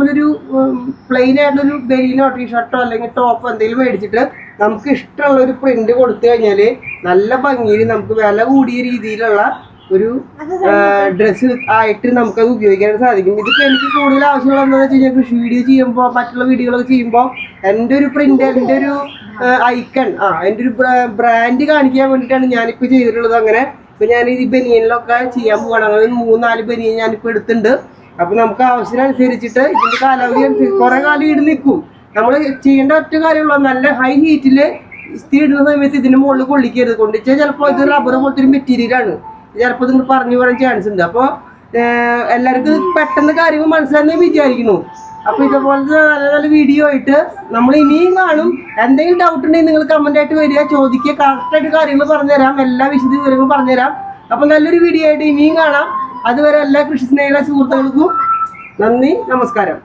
ഇതുപോലൊരു പ്ലെയിൻ ആയിട്ടുള്ളൊരു ബെയിനോ ടീഷർട്ടോ അല്ലെങ്കിൽ ടോപ്പോ എന്തെങ്കിലും മേടിച്ചിട്ട് നമുക്ക് ഇഷ്ടമുള്ള ഒരു പ്രിന്റ് കൊടുത്തു കഴിഞ്ഞാൽ നല്ല ഭംഗിയിൽ നമുക്ക് വില കൂടിയ രീതിയിലുള്ള ഒരു ഡ്രസ്സ് ആയിട്ട് നമുക്കത് ഉപയോഗിക്കാൻ സാധിക്കും. ഇതിപ്പോൾ എനിക്ക് കൂടുതൽ ആവശ്യമുള്ള എന്താണെന്ന് വെച്ച് കഴിഞ്ഞാൽ കൃഷി വീഡിയോ ചെയ്യുമ്പോൾ മറ്റുള്ള വീഡിയോകളൊക്കെ ചെയ്യുമ്പോൾ എൻ്റെ ഒരു പ്രിന്റ്, എൻ്റെ ഒരു ഐക്കൺ, എൻ്റെ ഒരു ബ്രാൻഡ് കാണിക്കാൻ വേണ്ടിയിട്ടാണ് ഞാനിപ്പോൾ ചെയ്തിട്ടുള്ളത്. അങ്ങനെ ഇപ്പോൾ ഞാൻ ഈ ബനിയനിലൊക്കെ ചെയ്യാൻ പോവാണ്. അങ്ങനെ 3-4 ബനിയൻ ഞാനിപ്പോൾ എടുത്തിട്ടുണ്ട്. അപ്പോൾ നമുക്ക് ആവശ്യത്തിനനുസരിച്ചിട്ട് ഇതിൻ്റെ കാലാവധി അനുസരിച്ച് കുറേ കാലം ഈട് നിൽക്കും. നമ്മൾ ചെയ്യേണ്ട ഒറ്റ കാര്യമുള്ള നല്ല ഹൈ ഹീറ്റിൽ ഇസ്തിരി ഇടുന്ന സമയത്ത് ഇതിൻ്റെ മുകളിൽ കൊള്ളിക്കരുത്. കൊണ്ടിച്ചാൽ ചിലപ്പോൾ ഇത് റബ്ബർ പോലത്തെ ഒരു മെറ്റീരിയലാണ്, ചിലപ്പോൾ നിങ്ങൾ പറഞ്ഞു പറയാൻ ചാൻസ് ഉണ്ട്. അപ്പോൾ എല്ലാവർക്കും പെട്ടെന്ന് കാര്യങ്ങൾ മനസ്സിലാണെന്ന് വിചാരിക്കുന്നു. അപ്പോൾ ഇതുപോലത്തെ നല്ല നല്ല വീഡിയോ ആയിട്ട് നമ്മൾ ഇനിയും കാണും. എന്തെങ്കിലും ഡൗട്ട് ഉണ്ടെങ്കിൽ നിങ്ങൾ കമൻ്റ് ആയിട്ട് വരിക, ചോദിക്കുക, കറക്റ്റായിട്ട് കാര്യങ്ങൾ പറഞ്ഞുതരാം, എല്ലാ വിശദ വിവരങ്ങളും പറഞ്ഞുതരാം. അപ്പോൾ നല്ലൊരു വീഡിയോ ആയിട്ട് ഇനിയും കാണാം. അതുവരെ എല്ലാ കൃഷി സ്നേഹികളെ സുഹൃത്തുക്കൾക്കും നന്ദി, നമസ്കാരം.